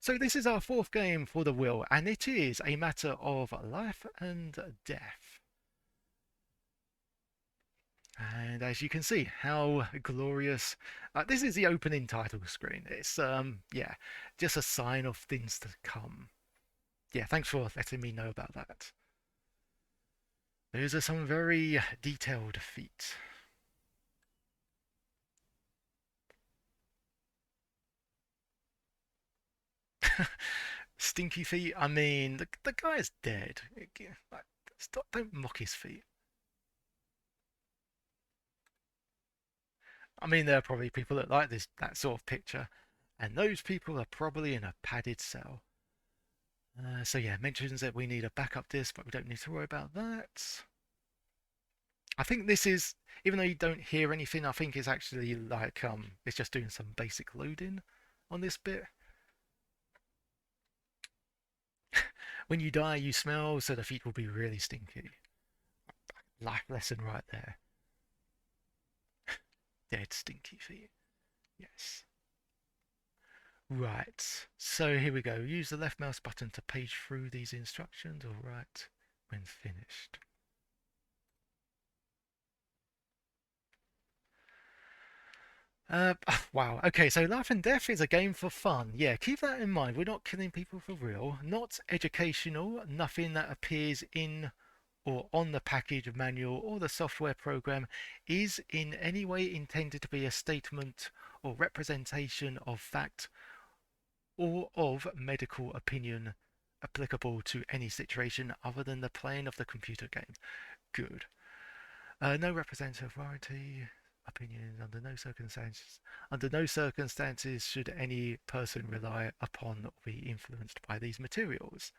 So this is our fourth game for the wheel, and it is a matter of life and death. And as you can see, how glorious. This is the opening title screen. It's, yeah, just a sign of things to come. Yeah, thanks for letting me know about that. Those are some very detailed feet. Stinky feet, I mean, the guy's dead. Like, stop, don't mock his feet. I mean, there are probably people that like that sort of picture, and those people are probably in a padded cell. So yeah, mentions that we need a backup disk, but we don't need to worry about that. I think this is, even though you don't hear anything, I think it's actually like it's just doing some basic loading on this bit. When you die, you smell, so the feet will be really stinky. Life lesson right there. Dead stinky feet. Yes. Right, so here we go. Use the left mouse button to page through these instructions, or right when finished. Wow. Okay, so Life and Death is a game for fun. Yeah, keep that in mind. We're not killing people for real. Not educational. Nothing that appears in or on the package manual or the software program is in any way intended to be a statement or representation of fact or of medical opinion applicable to any situation other than the playing of the computer game. Good. No representative warranty opinions under no circumstances should any person rely upon or be influenced by these materials.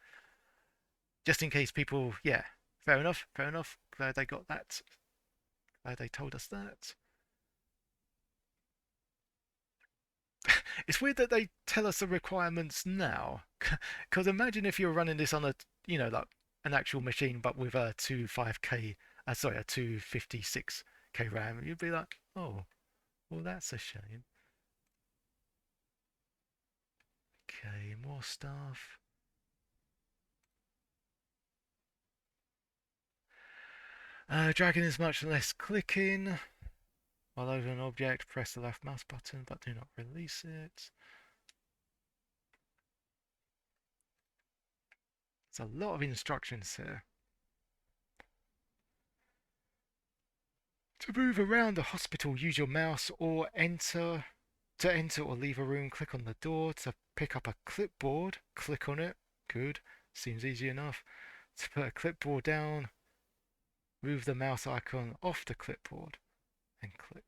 Just in case people, yeah, fair enough, fair enough. Glad they got that. Glad they told us that. It's weird that they tell us the requirements now. Because imagine if you're running this on a, like an actual machine, but with a 25K, sorry, a 256K RAM, you'd be like, oh, well, that's a shame. Okay, more stuff. Dragging is much less clicking. While over an object, press the left mouse button, but do not release it. It's a lot of instructions here. To move around the hospital, use your mouse or enter. To enter or leave a room, click on the door. To pick up a clipboard, click on it. Good. Seems easy enough. To put a clipboard down, move the mouse icon off the clipboard and click.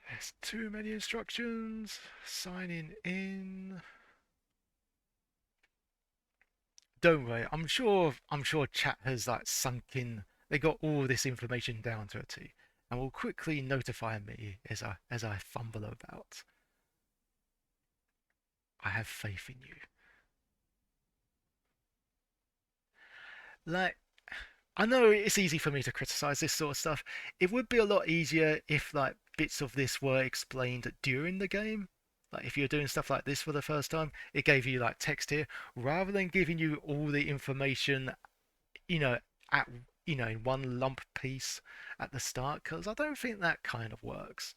There's too many instructions. Signing in. Don't worry. I'm sure chat has like sunk in. They got all this information down to a T, and will quickly notify me as I fumble about. I have faith in you. Like, I know it's easy for me to criticize this sort of stuff. It would be a lot easier if like bits of this were explained during the game. Like if you're doing stuff like this for the first time, it gave you like text here rather than giving you all the information, you know, at in one lump piece at the start, because I don't think that kind of works.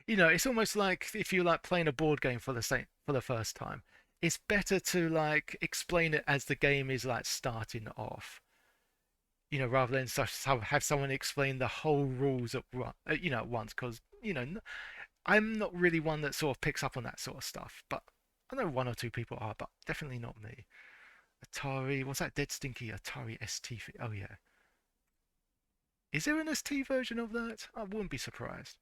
It's almost like if you like playing a board game for the first time. It's better to like explain it as the game is like starting off. Rather than have someone explain the whole rules at once. Because I'm not really one that sort of picks up on that sort of stuff. But I know one or two people are, but definitely not me. Atari, what's that dead stinky Atari ST? Oh yeah, is there an ST version of that? I wouldn't be surprised.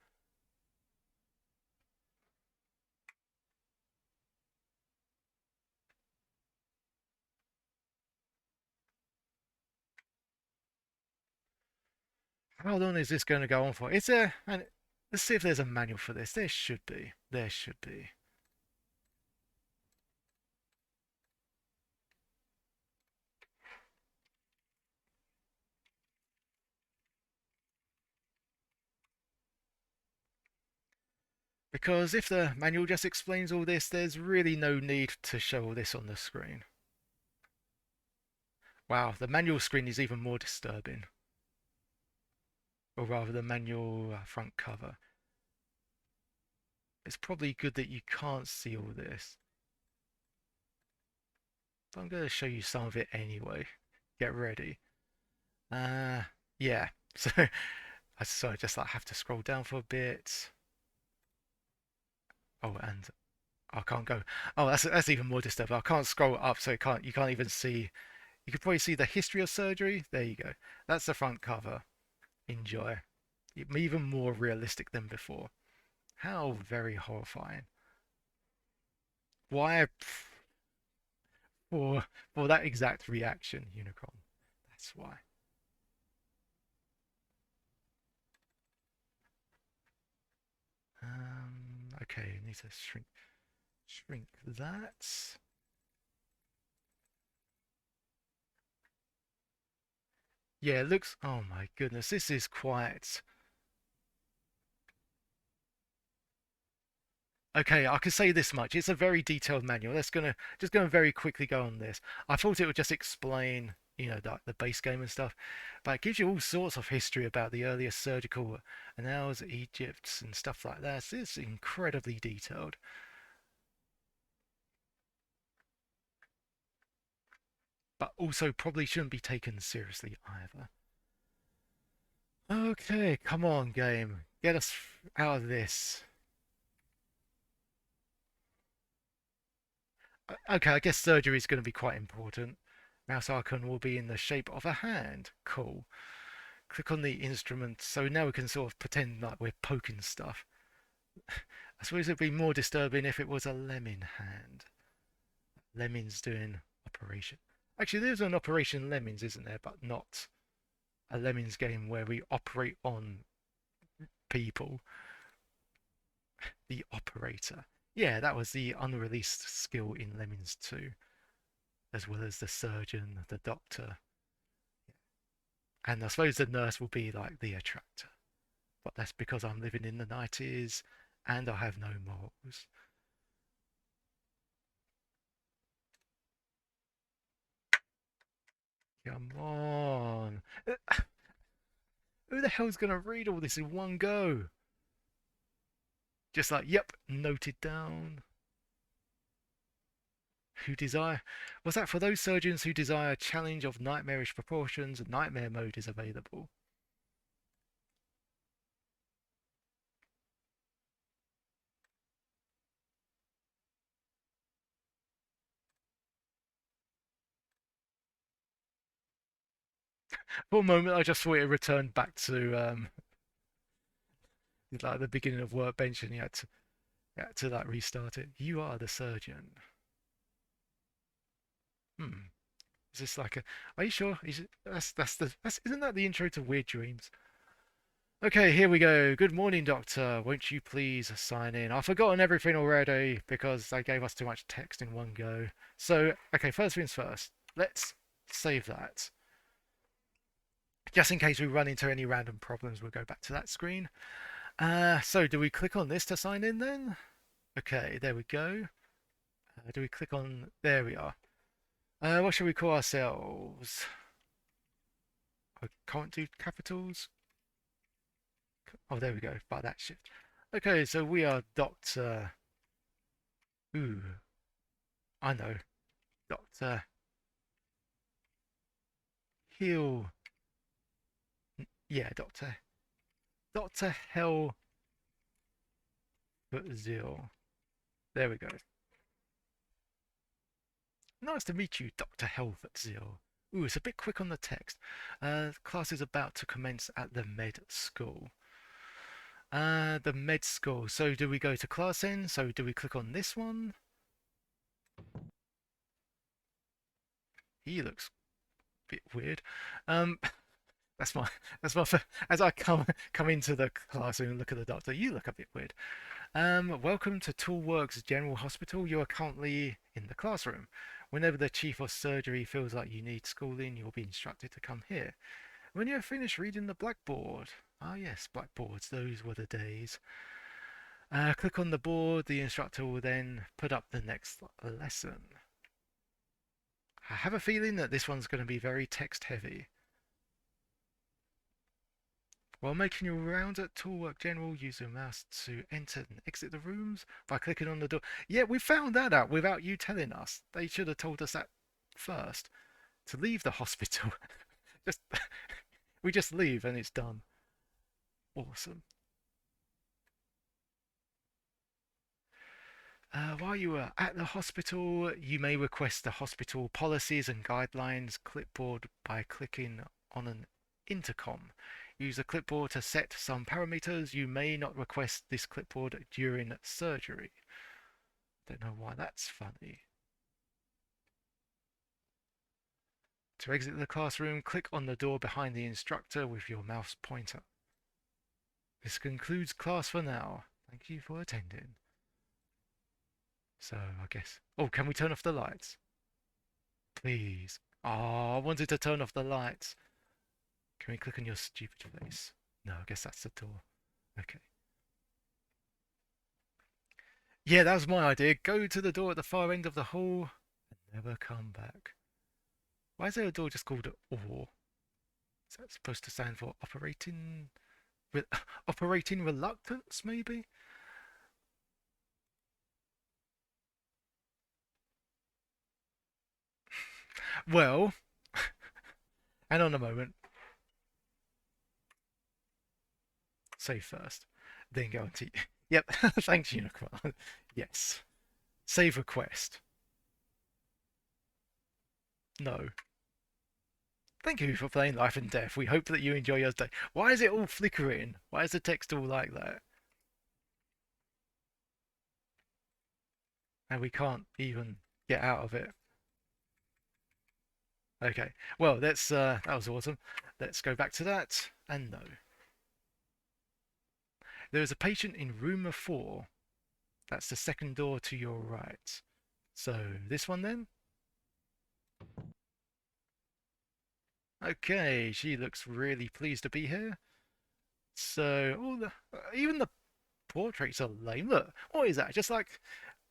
How long is this going to go on for? Is there? And let's see if there's a manual for this. There should be. There should be. Because if the manual just explains all this, there's really no need to show all this on the screen. Wow, the manual screen is even more disturbing. Or rather, the manual front cover. It's probably good that you can't see all this. But I'm going to show you some of it anyway. Get ready. Uh, yeah. So, I just like have to scroll down for a bit. Oh, and I can't go. Oh, that's even more disturbing. I can't scroll up, so you can't even see. You could probably see the history of surgery. There you go. That's the front cover. Enjoy. Even more realistic than before. How very horrifying. Why for that exact reaction, Unicron? That's why. Okay, need to shrink that. Yeah, it looks. Oh my goodness, this is quite. Okay, I can say this much. It's a very detailed manual. Let's gonna very quickly go on this. I thought it would just explain, the base game and stuff, but it gives you all sorts of history about the earliest surgical annals, Egypt, and stuff like that. So it's incredibly detailed, but also probably shouldn't be taken seriously either. Okay, come on, game. Get us out of this. Okay, I guess surgery is going to be quite important. Mouse icon will be in the shape of a hand. Cool. Click on the instrument. So now we can sort of pretend like we're poking stuff. I suppose it'd be more disturbing if it was a lemon hand. Lemons doing operation. Actually, there's an Operation Lemons, isn't there? But not a Lemons game where we operate on people. The operator. Yeah, that was the unreleased skill in Lemons 2, as well as the surgeon, the doctor, and I suppose the nurse will be like the attractor. But that's because I'm living in the 90s and I have no morals. Come on. Who the hell's going to read all this in one go? Just like, yep, noted down. Who desire. Was that for those surgeons who desire a challenge of nightmarish proportions? Nightmare mode is available. For a moment, I just thought it returned back to like the beginning of Workbench, and you had to like restart it. You are the surgeon. Hmm. Is this like a? Are you sure? Isn't that the intro to Weird Dreams? Okay, here we go. Good morning, Doctor. Won't you please sign in? I've forgotten everything already because they gave us too much text in one go. So, okay, first things first. Let's save that. Just in case we run into any random problems, we'll go back to that screen. So do we click on this to sign in then? Okay, there we go. Do we click on? There we are. What should we call ourselves? I can't do capitals. Oh, there we go. By that shift. Okay, so we are Doctor. Ooh, I know. Doctor Hill. Yeah, Doctor Hell Zeal. There we go. Nice to meet you, Dr. Helvet Zeal. Ooh, it's a bit quick on the text. Class is about to commence at the med school. The med school. So do we go to class end? So do we click on this one? He looks a bit weird. Um, that's my as I come into the classroom and look at the doctor. You look a bit weird. Welcome to Toolworks General Hospital. You are currently in the classroom. Whenever the chief of surgery feels like you need schooling, you'll be instructed to come here. When you're finished reading the blackboard. Ah, yes, blackboards, those were the days. Click on the board. The instructor will then put up the next lesson. I have a feeling that this one's going to be very text heavy. While making your rounds at Toolwork General, use your mouse to enter and exit the rooms by clicking on the door. Yeah, we found that out without you telling us. They should have told us that first. To leave the hospital, just we just leave and it's done. Awesome. While you are at the hospital, you may request the hospital policies and guidelines clipboard by clicking on an intercom. Use the clipboard to set some parameters. You may not request this clipboard during surgery. Don't know why that's funny. To exit the classroom, click on the door behind the instructor with your mouse pointer. This concludes class for now. Thank you for attending. So, I guess... Oh, can we turn off the lights? Please. Oh, I wanted to turn off the lights. Can we click on your stupid face? No, I guess that's the door. Okay. Yeah, that was my idea. Go to the door at the far end of the hall and never come back. Why is there a door just called OR? Is that supposed to stand for operating... operating reluctance, maybe? Well, hang on a moment. Save first, then go into... Yep, thanks, Unicron. Yes. Save request. No. Thank you for playing Life and Death. We hope that you enjoy your day. Why is it all flickering? Why is the text all like that? And we can't even get out of it. Okay. Well, let's that was awesome. Let's go back to that. And no. There is a patient in room 4. That's the second door to your right. So this one then? Okay, she looks really pleased to be here. So, even the portraits are lame. Look, what is that? Just like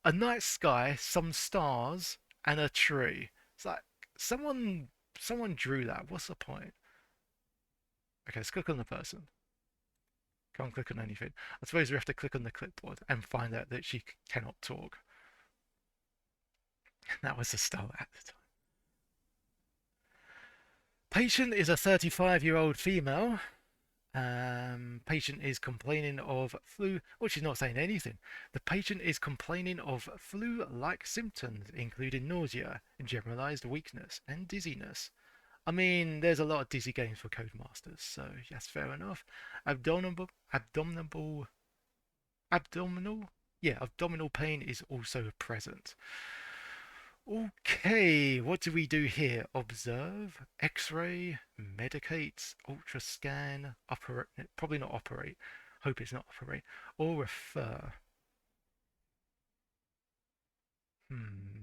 a night sky, some stars, and a tree. It's like someone someone drew that. What's the point? Okay, let's click on the person. Can't click on anything. I suppose we have to click on the clipboard and find out that she cannot talk. That was the start at the time. Patient is a 35-year-old female. Patient is complaining of flu. Well, she's not saying anything. The patient is complaining of flu-like symptoms, including nausea, generalized weakness, and dizziness. I mean, there's a lot of dizzy games for Codemasters, so yes, fair enough. Abdominal, yeah, abdominal pain is also present. Okay, what do we do here? Observe, X-ray, medicate, ultra scan, operate, probably not operate. Hope it's not operate, or refer. Hmm.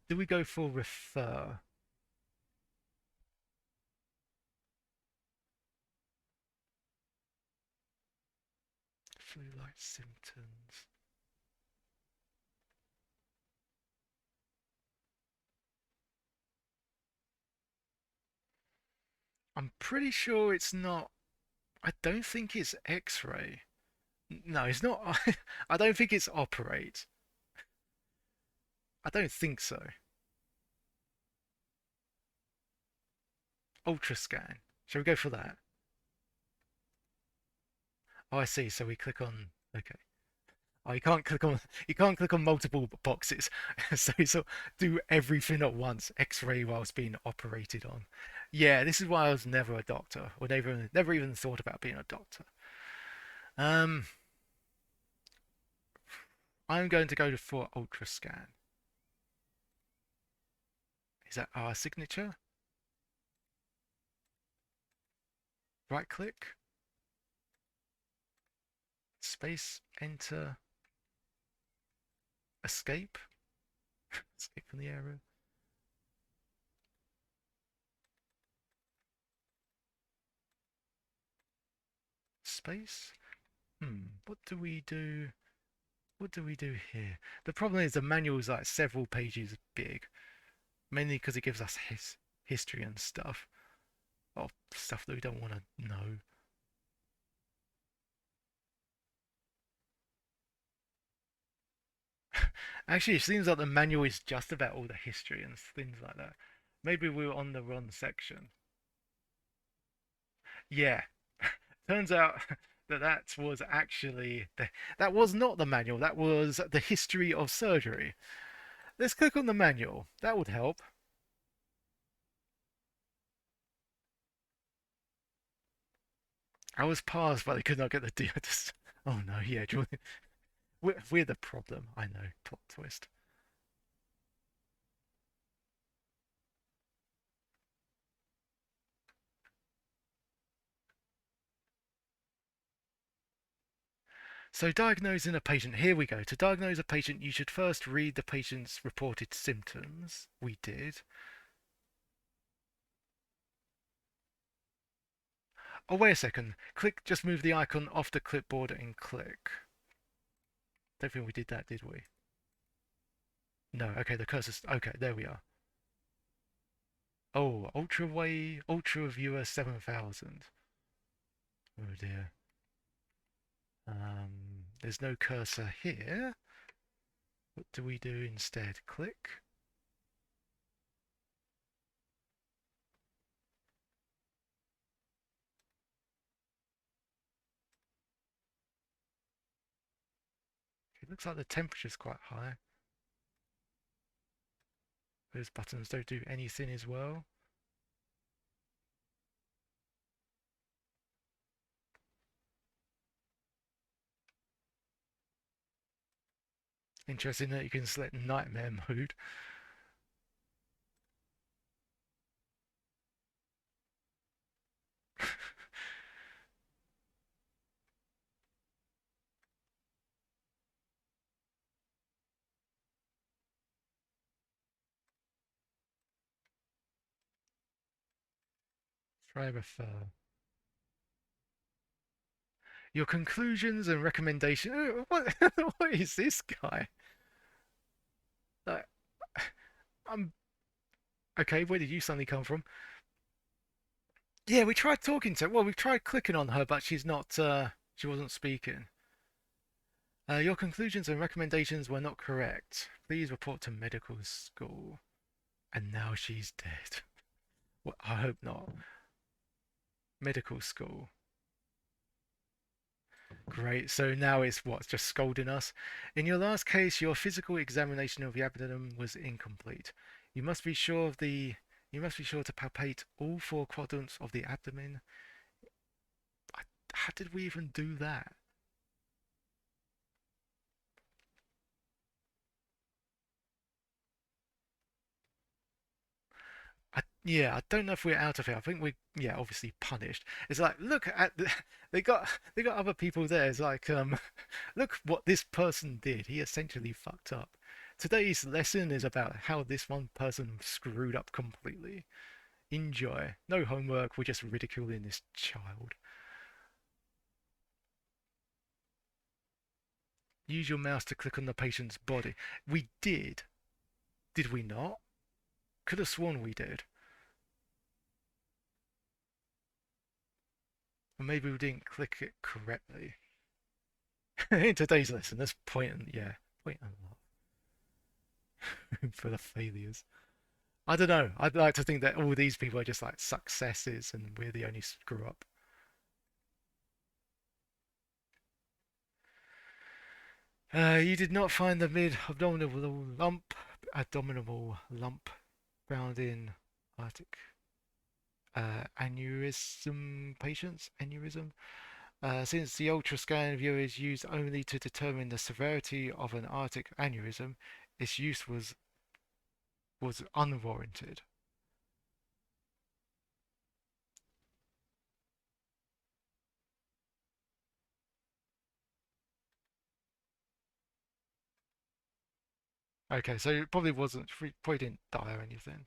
Do we go for refer? Flu-like symptoms. I'm pretty sure it's not. I don't think it's X-ray. No, it's not. I don't think it's operate. I don't think so. Ultra scan. Shall we go for that? Oh, I see. So we click on. Okay. Oh, you can't click on multiple boxes. So you sort of do everything at once. X-ray whilst being operated on. Yeah, this is why I was never a doctor, or never even thought about being a doctor. Um, I'm going to go for ultra scan. Is that our signature? Right click, space, enter, escape, escape from the area. space. What do we do? What do we do here? The problem is the manual is like several pages big, mainly because it gives us history and stuff, of stuff that we don't want to know. Actually, it seems like the manual is just about all the history and things like that. Maybe we were on the wrong section. Yeah, turns out that was actually that was not the manual. That was the history of surgery. Let's click on the manual. That would help. I was paused, but I could not get the deal. Oh no, yeah, Julian. We're the problem. I know. Plot twist. So diagnosing a patient. Here we go. To diagnose a patient, you should first read the patient's reported symptoms. We did. Oh, wait a second. Click, just move the icon off the clipboard and click. Don't think we did that, did we? No, okay, the cursor's, okay, there we are. Oh, Ultra Viewer 7000. Oh dear. There's no cursor here. What do we do instead? Click. It looks like the temperature's quite high. Those buttons don't do anything as well. Interesting that you can select nightmare mode. Try refer. Your conclusions and recommendations. What? What is this guy? Like, I'm okay. Where did you suddenly come from? Yeah, we tried talking to her. Well, we tried clicking on her, but she's not. She wasn't speaking. Your conclusions and recommendations were not correct. Please report to medical school. And now she's dead. Well, I hope not. Medical school. Great. So now it's what's just scolding us. In your last case, your physical examination of the abdomen was incomplete. You must be sure of the. You must be sure to palpate all four quadrants of the abdomen. How did we even do that? Yeah, I don't know if we're out of it. I think we, yeah, obviously punished. It's like, look at they got other people there. It's like, look what this person did. He essentially fucked up. Today's lesson is about how this one person screwed up completely. Enjoy. No homework. We're just ridiculing this child. Use your mouse to click on the patient's body. We did. Did we not? Could have sworn we did. Or maybe we didn't click it correctly. In today's lesson, there's point and yeah, point and lot for the failures. I don't know. I'd like to think that all these people are just like successes and we're the only screw up. You did not find the abdominal lump found in Arctic aneurysm patients. Aneurysm. Since the ultrascan viewer is used only to determine the severity of an aortic aneurysm, its use was unwarranted. Okay, so it probably wasn't. Probably didn't die or anything.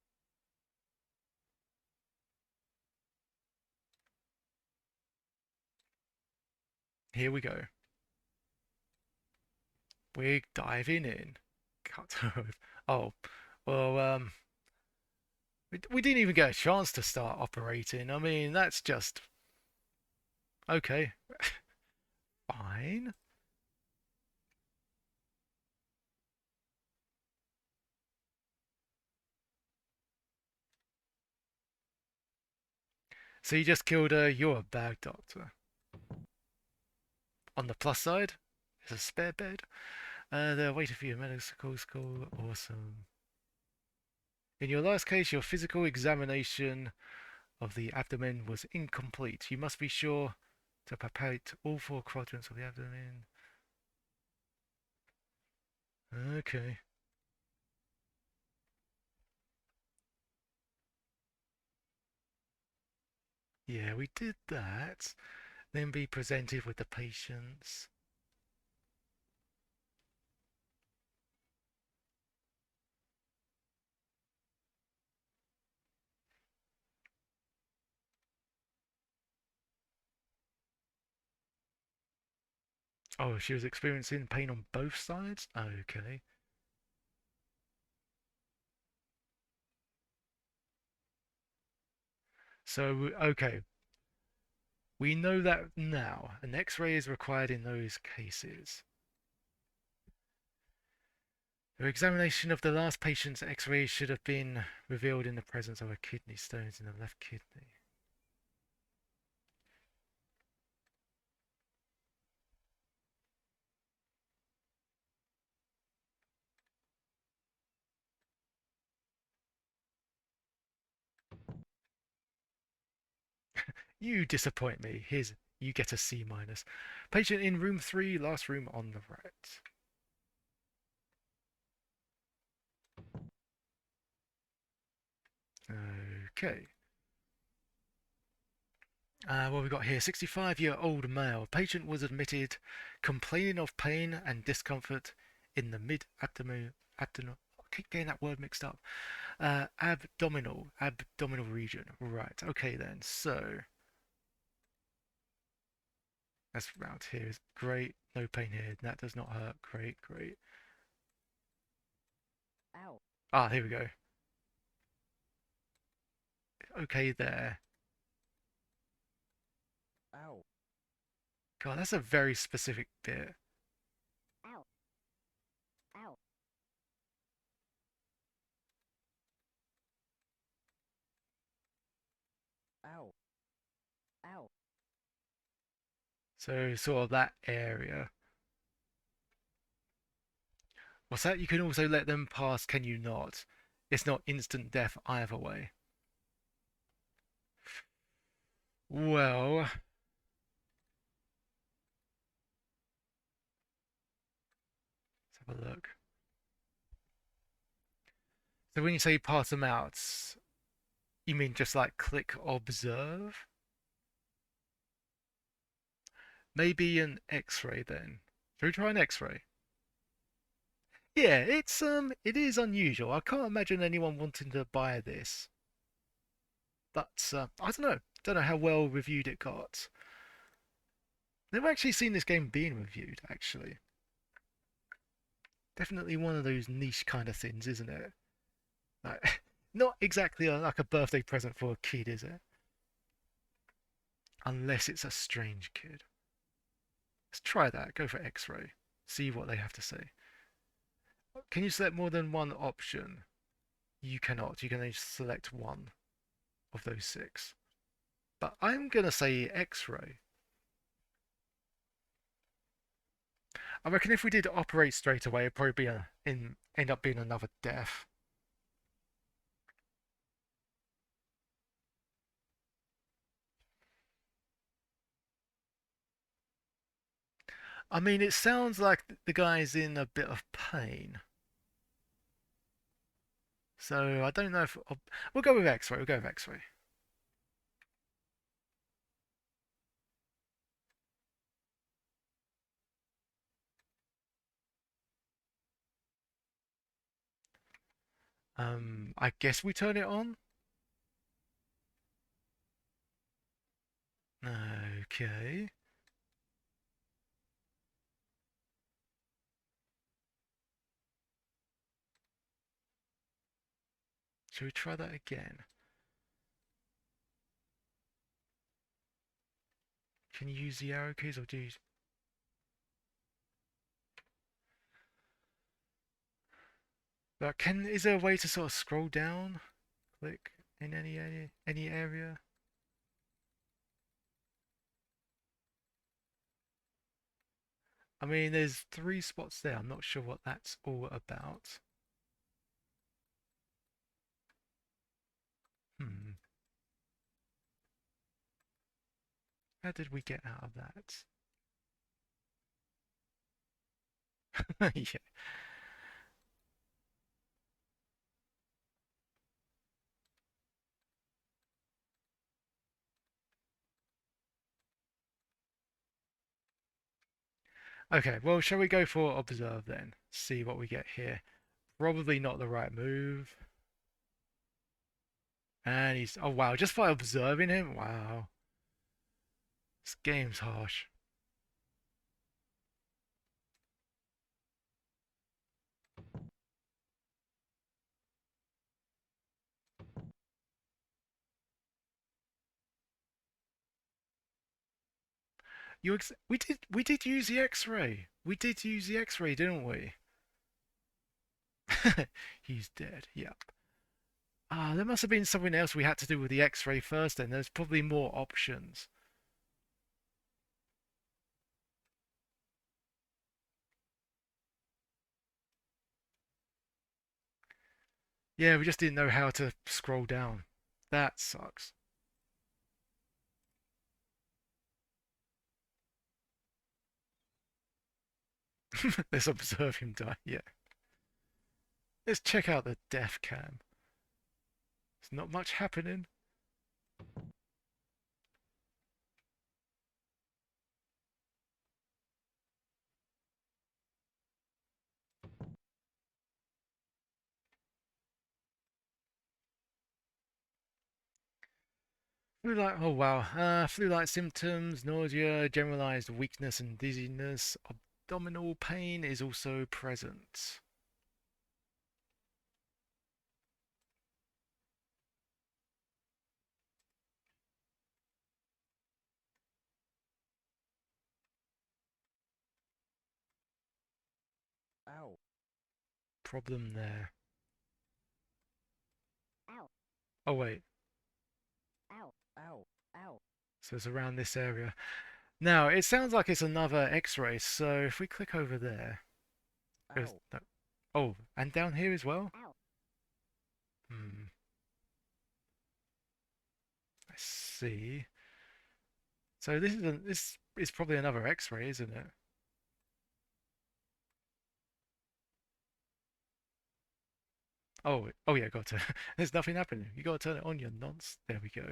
Here we go. We're diving in. Cut. Oh, well, we didn't even get a chance to start operating. I mean, that's just okay. Fine. So you just killed her. You're a bad doctor. On the plus side, there's a spare bed. They're waiting for your medical school. Awesome. In your last case, your physical examination of the abdomen was incomplete. You must be sure to palpate all four quadrants of the abdomen. Okay. Yeah, we did that. Then be presented with the patients. Oh, she was experiencing pain on both sides? Okay. So, okay. We know that now. An X-ray is required in those cases. The examination of the last patient's X-ray should have been revealed in the presence of a kidney stones in the left kidney. You disappoint me. Here's you get a C minus. Patient in room 3, last room on the right. Okay. What we got here? 65-year-old male. Patient was admitted complaining of pain and discomfort in the abdominal. I keep getting that word mixed up. Abdominal region. Right. Okay then. So that's round here is great. No pain here. That does not hurt. Great, great. Ow. Ah, here we go. Okay there. Ow. God, that's a very specific bit. Ow. Ow. Ow. Ow. So sort of that area. What's that? You can also let them pass, can you not? It's not instant death either way. Well, let's have a look. So when you say pass them out, you mean just like click observe? Maybe an X-ray then. Should we try an X-ray? Yeah, it is unusual. I can't imagine anyone wanting to buy this. But I don't know. Don't know how well reviewed it got. Never actually seen this game being reviewed, actually. Definitely one of those niche kind of things, isn't it? Like, not exactly like a birthday present for a kid, is it? Unless it's a strange kid. Let's try that. Go for X-ray. See what they have to say. Can you select more than one option? You cannot. You can only select one of those 6. But I'm going to say X-ray. I reckon if we did operate straight away, it'd probably be end up being another death. I mean, it sounds like the guy's in a bit of pain. So I don't know if we'll go with X-ray. We'll go with X-ray. I guess we turn it on. Okay. Shall we try that again? Can you use the arrow keys or do you... But is there a way to sort of scroll down? Click in any area? I mean, there's 3 spots there. I'm not sure what that's all about. Hmm. How did we get out of that? Yeah. Okay, well, shall we go for observe then? See what we get here. Probably not the right move. And he's... Oh, wow. Just by observing him? Wow. This game's harsh. We did use the X-ray. We did use the X-ray, didn't we? He's dead. Yep. Ah, there must have been something else we had to do with the X-ray first then. There's probably more options. Yeah, we just didn't know how to scroll down. That sucks. Let's observe him die. Yeah. Let's check out the death cam. There's not much happening. Flu-like, oh wow. Flu-like symptoms, nausea, generalized weakness and dizziness. Abdominal pain is also present. Ow. Problem there. Ow. Oh wait, Ow. Ow. Ow. so it's around this area. Now, it sounds like it's another X-ray, so if we click over there, goes, Ow. no. Oh, and down here as well? Ow. Hmm, I see. So this is probably another X-ray, isn't it? Oh yeah, got to. There's nothing happening. You got to turn it on, you nonce. There we go.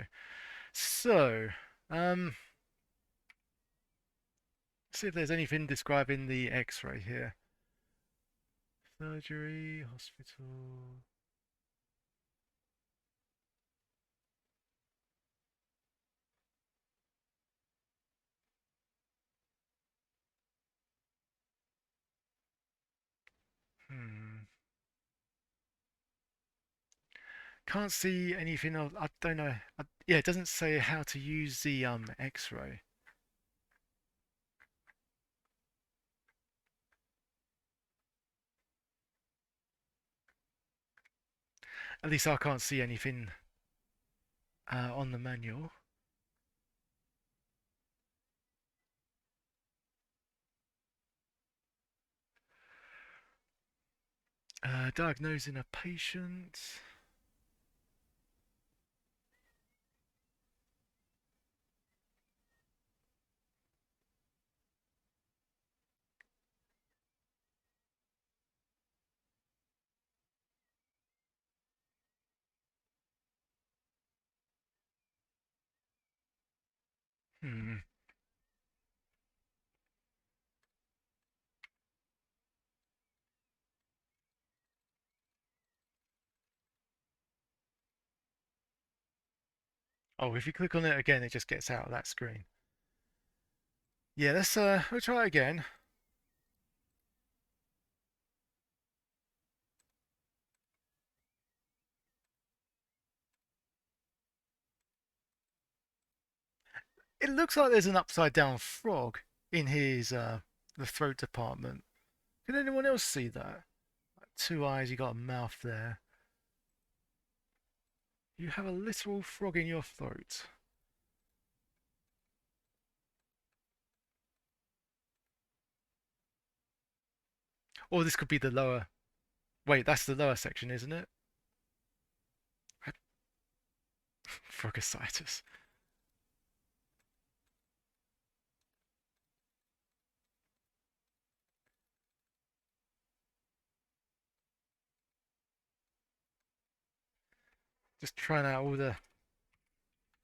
So, um, see if there's anything describing the X-ray here. Surgery, hospital. Hmm. Can't see anything else. I don't know. Yeah, it doesn't say how to use the X-ray. At least I can't see anything on the manual. Diagnosing a patient. Hmm. Oh, if you click on it again, it just gets out of that screen. Yeah, we'll try it again. It looks like there's an upside down frog in his the throat department. Can anyone else see that? Two eyes, you got a mouth there. You have a literal frog in your throat. Or this could be the lower. Wait, that's the lower section, isn't it? Frogositis. Just trying out all the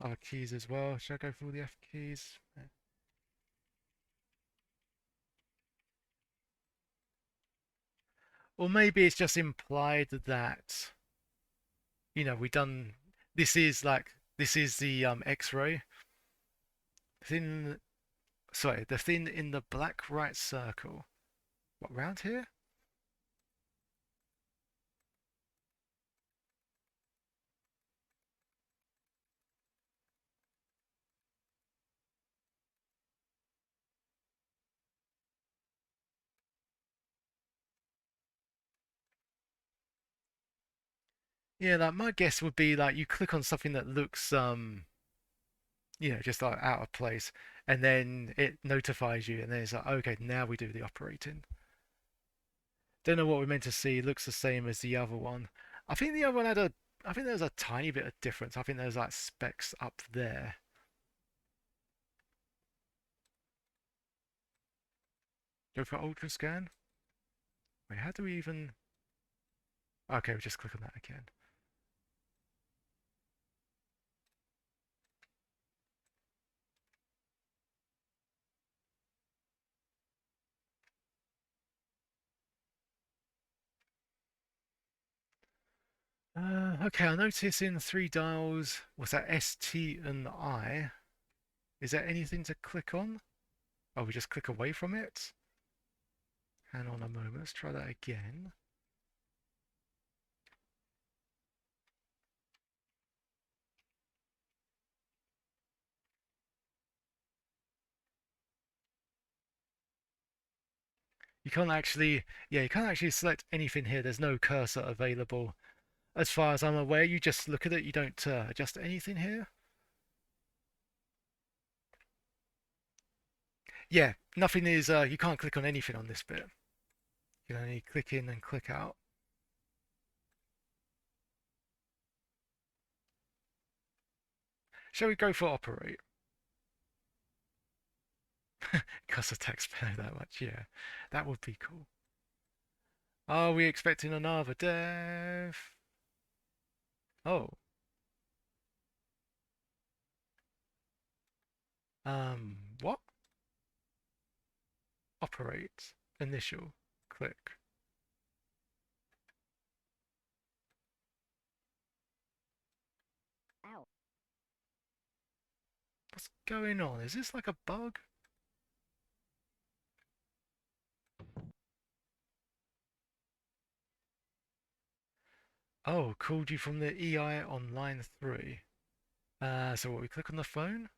other keys as well. Should I go for all the F keys? Or maybe it's just implied that, we done this is like this is the X-ray. Thin sorry, the thin in the black right circle. What round here? Yeah, like my guess would be like you click on something that looks just like out of place, and then it notifies you, and then it's like, okay, now we do the operating. Don't know what we're meant to see. It looks the same as the other one. I think the other one had a. I think there's a tiny bit of difference. I think there's like specks up there. Go for ultra scan. Wait, how do we even? Okay, we just click on that again. Okay, I notice in three dials, was that S, T, and I? Is there anything to click on? Oh, we just click away from it? Hang on a moment, let's try that again. You can't actually select anything here. There's no cursor available. As far as I'm aware, you just look at it, you don't adjust anything here. Yeah, nothing is, you can't click on anything on this bit. You can only click in and click out. Shall we go for operate? Cost the taxpayer that much, yeah. That would be cool. Are we expecting another death? Oh. What? Operate. Initial. Click. Ow. What's going on? Is this like a bug? Oh, called you from the EI on line 3. So what, we click on the phone?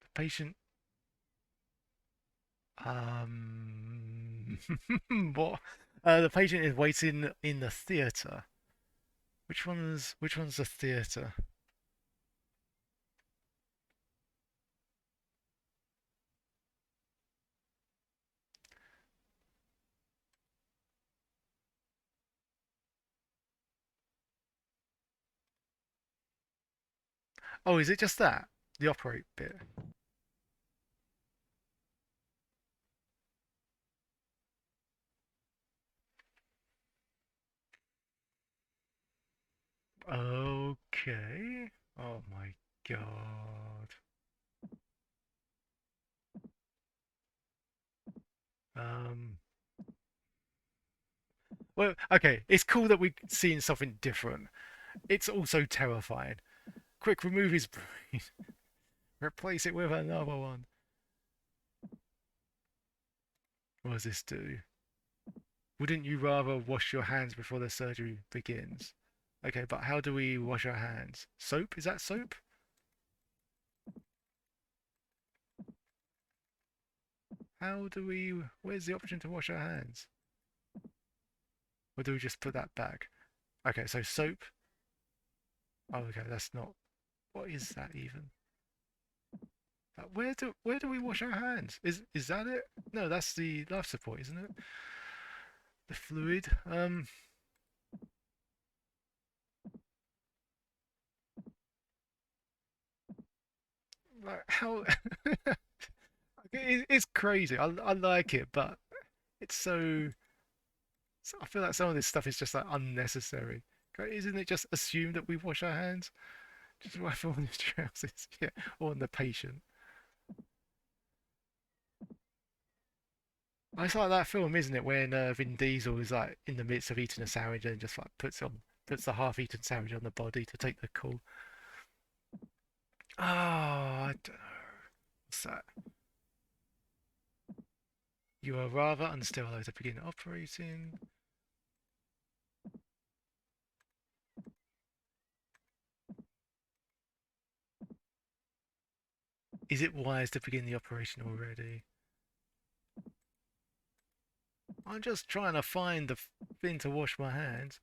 The patient. Um. What? The patient is waiting in the theatre. Which one's the theatre? Oh, is it just that? The operate bit. Okay. Oh my god. Um, well, okay, it's cool that we're seeing something different. It's also terrifying. Quick, remove his brain. Replace it with another one. What does this do? Wouldn't you rather wash your hands before the surgery begins? Okay, but how do we wash our hands? Soap? Is that soap? How do we... Where's the option to wash our hands? Or do we just put that back? Okay, so soap. Oh, okay, that's not... What is that even? Where do we wash our hands? Is that it? No, that's the life support, isn't it? The fluid. Like how? It's crazy. I like it, but it's so. I feel like some of this stuff is just like unnecessary. Isn't it just assumed that we wash our hands? Just wipe all these trousers, yeah, on the patient. It's like that film, isn't it, when Vin Diesel is like in the midst of eating a sandwich and just like puts the half-eaten sandwich on the body to take the call. Oh, I don't know. What's that? You are rather unstable to begin operating. Is it wise to begin the operation already? I'm just trying to find the thing to wash my hands.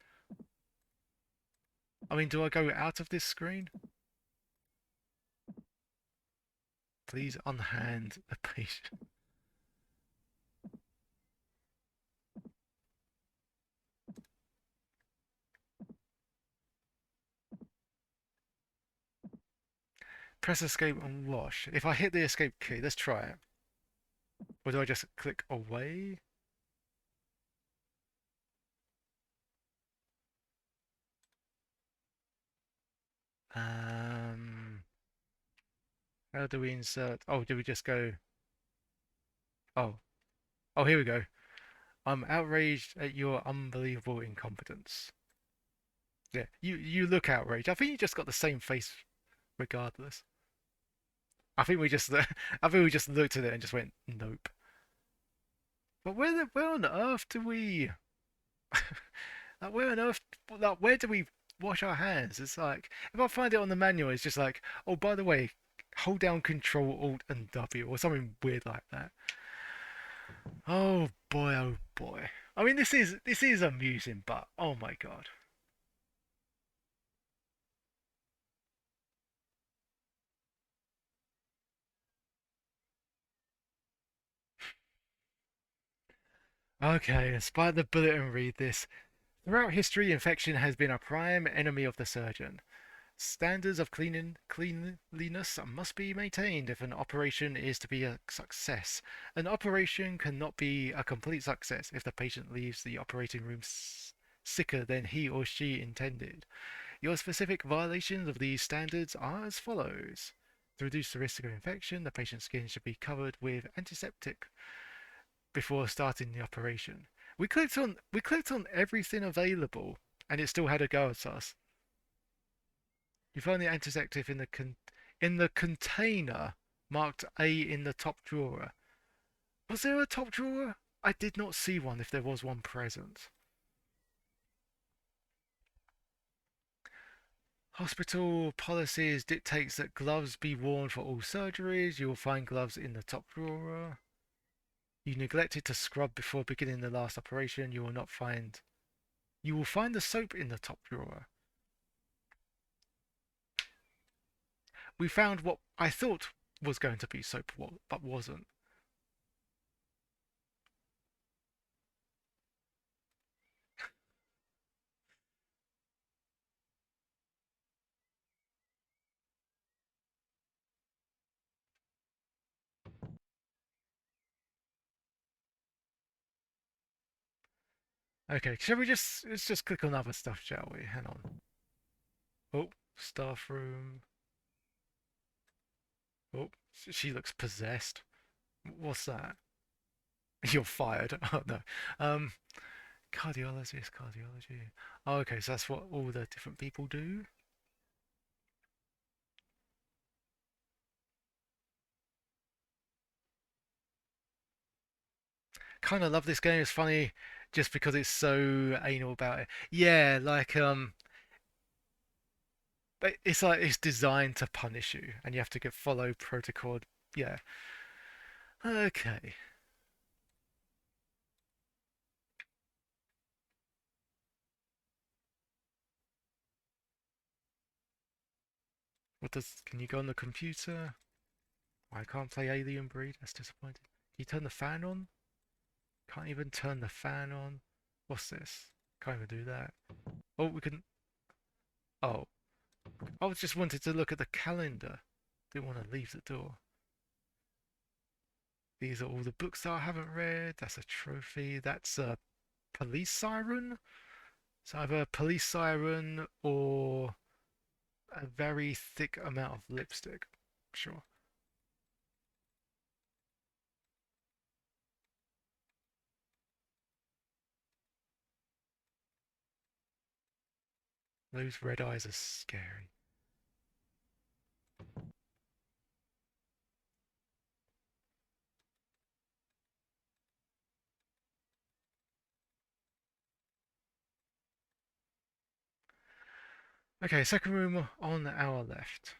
I mean, do I go out of this screen? Please unhand the patient. Press escape and wash. If I hit the escape key, let's try it. Or do I just click away? Um, how do we insert? Oh, do we just go? Oh, oh, here we go. I'm outraged at your unbelievable incompetence. Yeah, you look outraged. I think you just got the same face regardless. I think we just I think we just looked at it and just went nope. But where on earth do we like where on earth like where do we wash our hands? It's like if I find it on the manual, it's just like oh by the way, hold down Control Alt and W or something weird like that. Oh boy, oh boy. I mean this is amusing, but oh my god. Okay, despite the bullet and read this. Throughout history, infection has been a prime enemy of the surgeon. Standards of cleanliness must be maintained if an operation is to be a success. An operation cannot be a complete success if the patient leaves the operating room sicker than he or she intended. Your specific violations of these standards are as follows. To reduce the risk of infection, the patient's skin should be covered with antiseptic before starting the operation. We clicked on everything available and it still had a go at us. You find the antiseptic in the container marked A in the top drawer. Was there a top drawer? I did not see one if there was one present. Hospital policies dictates that gloves be worn for all surgeries. You will find gloves in the top drawer. You neglected to scrub before beginning the last operation. You will find the soap in the top drawer. We found what I thought was going to be soap, but wasn't. Okay, shall we let's just click on other stuff, shall we? Hang on. Oh, staff room. Oh, she looks possessed. What's that? You're fired. Oh no. Um, cardiologist, cardiology. Oh, okay, so that's what all the different people do. Kind of love this game. It's funny just because it's so anal about it. Yeah, like it's like it's designed to punish you, and you have to get follow protocol. Yeah. Okay. What does? Can you go on the computer? I can't play Alien Breed. That's disappointing. Can you turn the fan on? Can't even turn the fan on. What's this? Can't even do that. Oh, we can. Oh, I just wanted to look at the calendar. Didn't want to leave the door. These are all the books that I haven't read. That's a trophy. That's a police siren. It's either a police siren or a very thick amount of lipstick. Sure. Those red eyes are scary. Okay, second room on our left.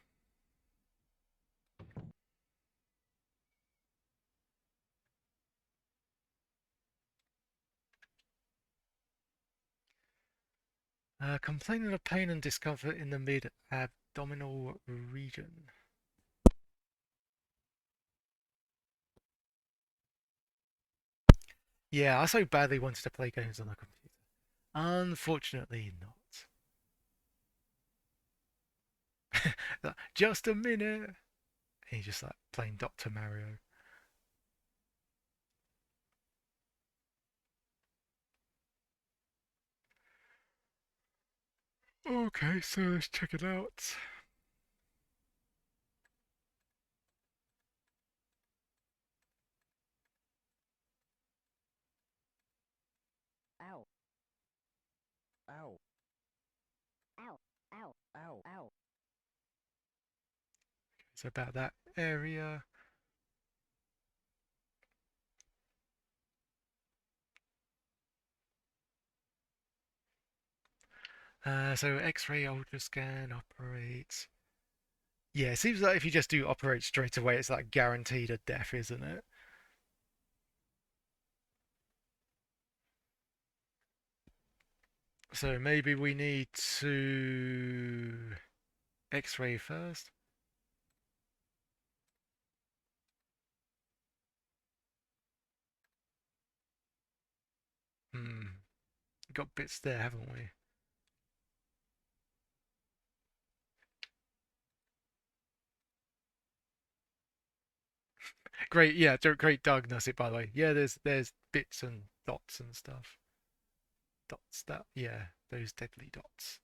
Complaining of pain and discomfort in the mid-abdominal region. Yeah, I so badly wanted to play games on a computer. Unfortunately, not. Just a minute. And he's just like playing Dr. Mario. Okay, so let's check it out. Ow. Ow. Ow. Ow. Ow. Ow. It's about that area. So X-ray, ultra scan, operate. Yeah, it seems like if you just do operate straight away, it's like guaranteed a death, isn't it? So maybe we need to X-ray first. Hmm, got bits there, haven't we? Great, yeah, great diagnostic by the way. Yeah, there's bits and dots and stuff. Dots that, yeah, those deadly dots.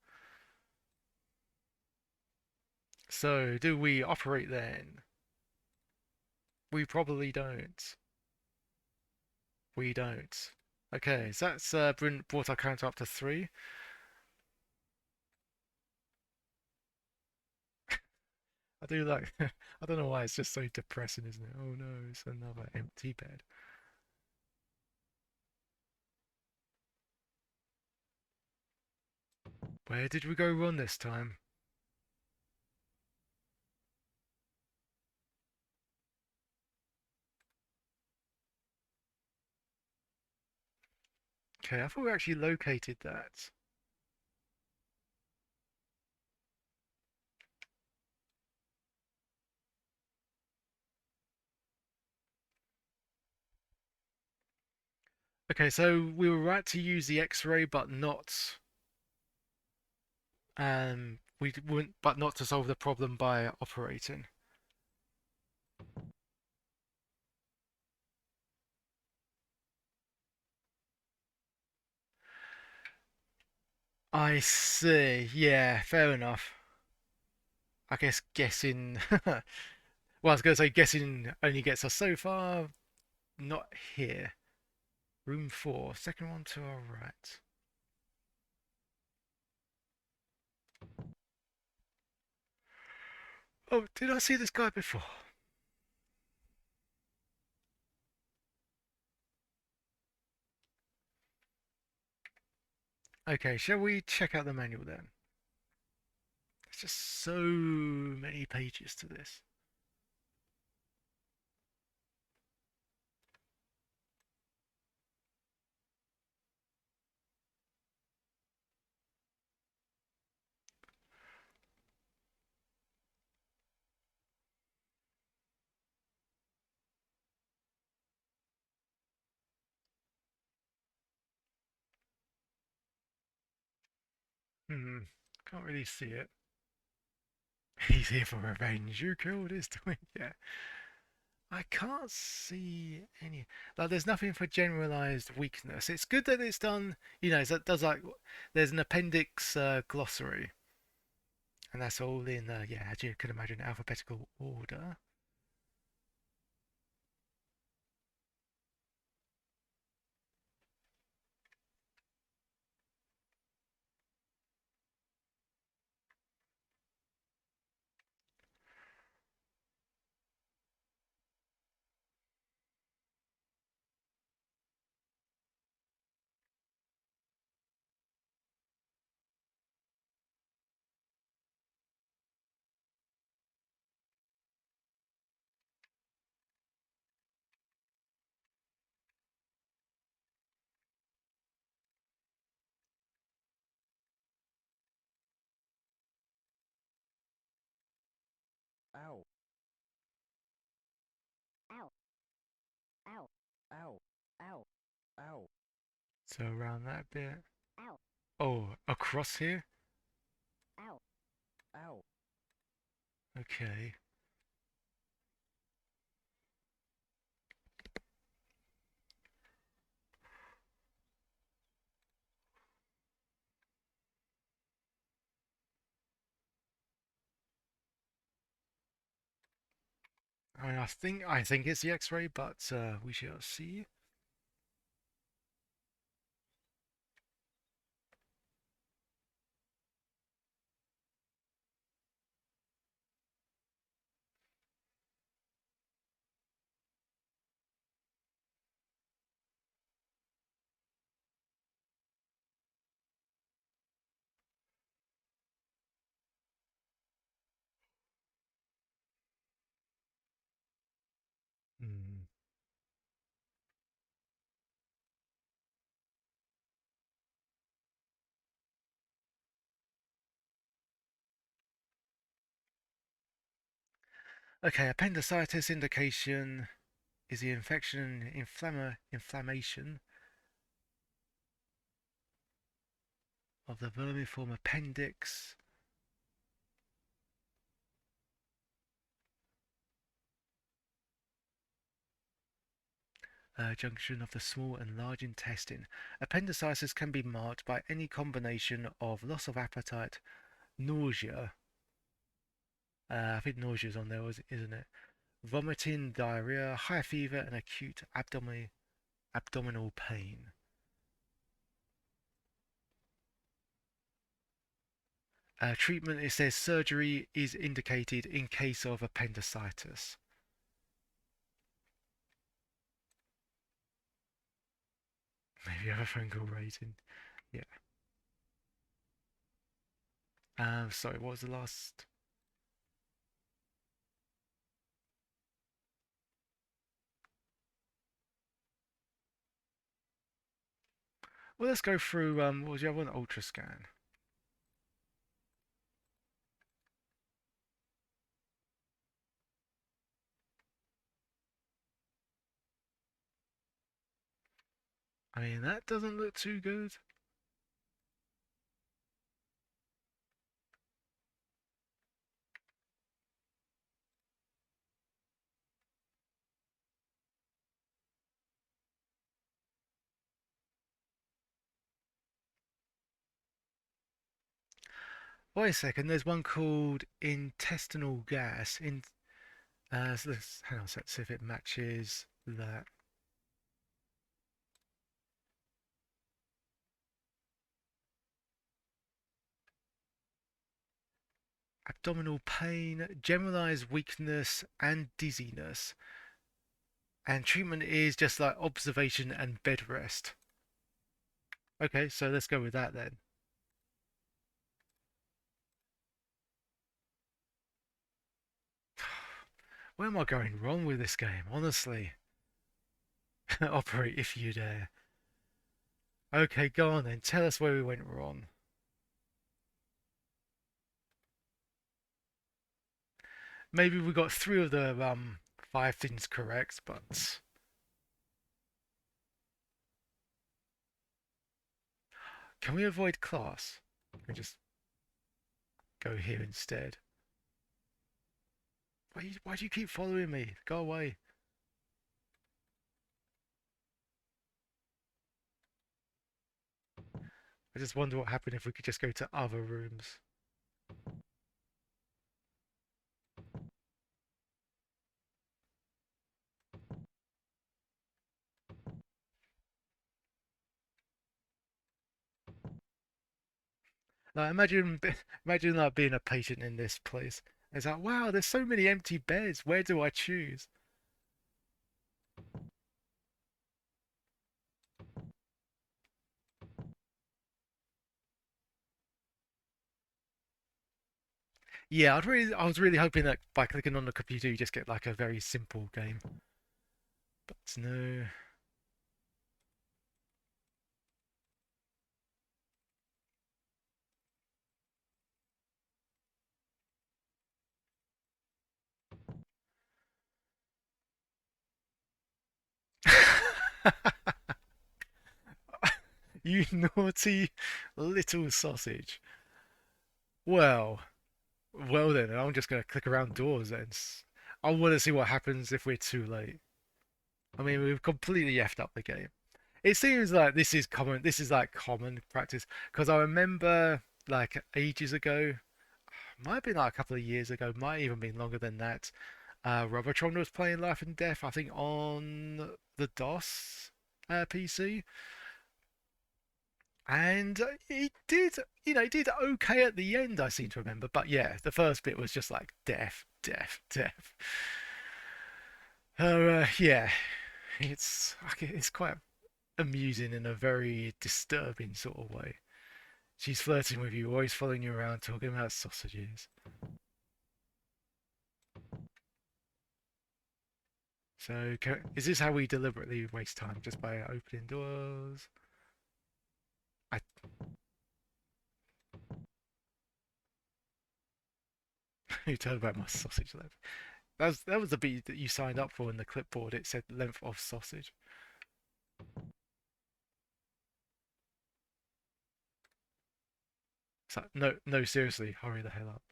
So do we operate then? We probably don't. We don't. Okay, so that's brought our count up to three. I do like. I don't know why it's just so depressing, isn't it? Oh no, it's another empty bed. Where did we go wrong this time? Okay, I thought we actually located that. Okay, so we were right to use the X-ray, but not we wouldn't, but not to solve the problem by operating. I see. Yeah, fair enough. I guess guessing. Well, I was going to say guessing only gets us so far, not here. Room 4, second one to our right. Oh, did I see this guy before? Okay, shall we check out the manual then? There's just so many pages to this. Hmm, can't really see it. He's here for revenge. You killed his twin. Yeah. I can't see any. Like, there's nothing for generalized weakness. It's good that it's done. It does like. There's an appendix glossary, and that's all in. Yeah, as you can imagine, alphabetical order. Ow. Ow. Ow. Ow. Ow. Ow. So around that bit. Ow. Oh, across here. Ow. Ow. Okay. I mean, I think it's the X-ray, but we shall see. Hmm. Okay, appendicitis indication is the inflammation of the vermiform appendix. Junction of the small and large intestine. Appendicitis can be marked by any combination of loss of appetite, nausea. I think nausea is on there, isn't it? Vomiting, diarrhea, high fever, and acute abdominal pain. Treatment, it says surgery is indicated in case of appendicitis. Maybe have a phone call rating. Yeah. Sorry, what was the last? Well, let's go through. What was the other one? Ultra scan. I mean, that doesn't look too good. Wait a second. There's one called intestinal gas. So hang on a sec. See if it matches that. abdominal pain, generalized weakness, and dizziness. And treatment is just like observation and bed rest. Okay, so let's go with that then. Where am I going wrong with this game, honestly? Operate if you dare. Okay, go on then. Tell us where we went wrong. Maybe we got three of the five things correct, but can we avoid class? We just go here instead. Why do you keep following me? Go away. I just wonder what happened if we could just go to other rooms. Like imagine like being a patient in this place. It's like, wow, there's so many empty beds. Where do I choose? Yeah, I was really hoping that by clicking on the computer you just get like a very simple game. But no. You naughty little sausage. Well, well then, I'm just gonna click around doors then. I want to see what happens if we're too late. I mean, we've completely effed up the game. It seems like this is common. This is like common practice because I remember like ages ago, might have been like a couple of years ago, might even been longer than that. Robotron was playing Life and Death, I think on the DOS PC, and it did, it did okay at the end. I seem to remember, but yeah, the first bit was just like death, death, death. Yeah, it's quite amusing in a very disturbing sort of way. She's flirting with you, always following you around, talking about sausages. So, is this how we deliberately waste time? Just by opening doors? I you told about my sausage length. That was the beat that you signed up for in the clipboard. It said length of sausage. So no, seriously, hurry the hell up.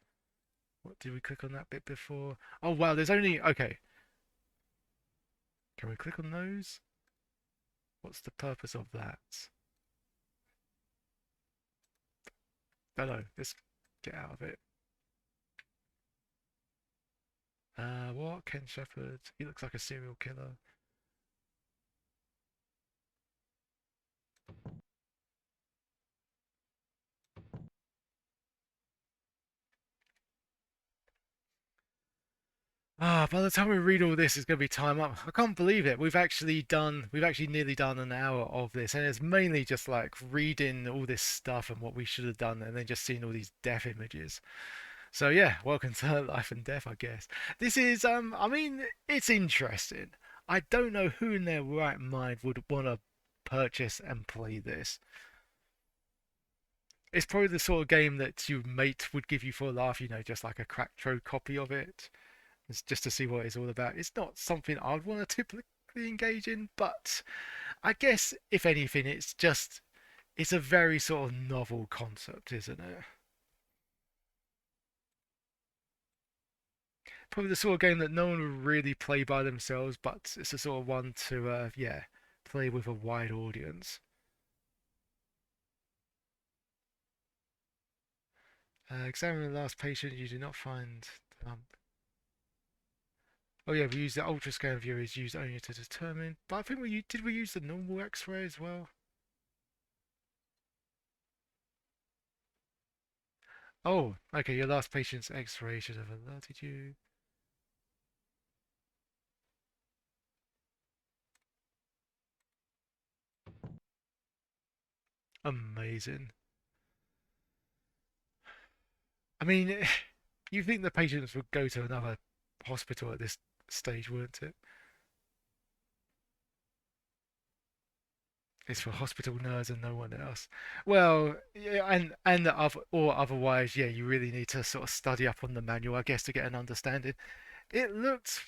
What did we click on that bit before? Oh wow, there's only okay. Can we click on those? What's the purpose of that? No, let's get out of it. What? Ken Shepherd. He looks like a serial killer. Ah, by the time we read all this, it's going to be time up. I can't believe it. We've actually nearly done an hour of this, and it's mainly just like reading all this stuff and what we should have done, and then just seeing all these death images. So yeah, welcome to Life and Death, I guess. This is, I mean, it's interesting. I don't know who in their right mind would want to purchase and play this. It's probably the sort of game that your mate would give you for a laugh, just like a cracked copy of it. It's just to see what it's all about. It's not something I'd want to typically engage in, but I guess if anything, it's a very sort of novel concept, isn't it? Probably the sort of game that no one would really play by themselves, but it's the sort of one to yeah, play with a wide audience. Examine the last patient. You do not find the lump. Oh yeah, we use the ultra scan view is used only to determine. But I think did we use the normal X-ray as well? Oh, okay, your last patient's X-ray should have alerted you. Amazing. I mean, you think the patients would go to another hospital at this stage, wouldn't it? It's for hospital nerds and no one else. Well, yeah, or otherwise, yeah, you really need to sort of study up on the manual, I guess, to get an understanding. It looked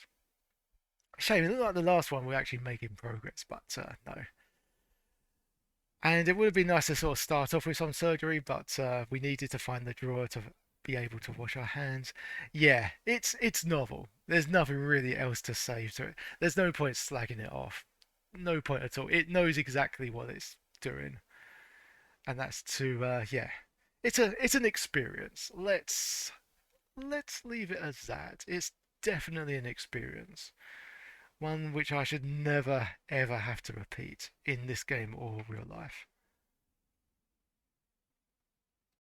shame. It looked like the last one we're actually making progress, but no. And it would have been nice to sort of start off with some surgery, but we needed to find the drawer to be able to wash our hands. Yeah, it's novel. There's nothing really else to say to it. There's no point slagging it off. No point at all. It knows exactly what it's doing, and that's to yeah. It's an experience. Let's leave it as that. It's definitely an experience. One which I should never ever have to repeat in this game or real life.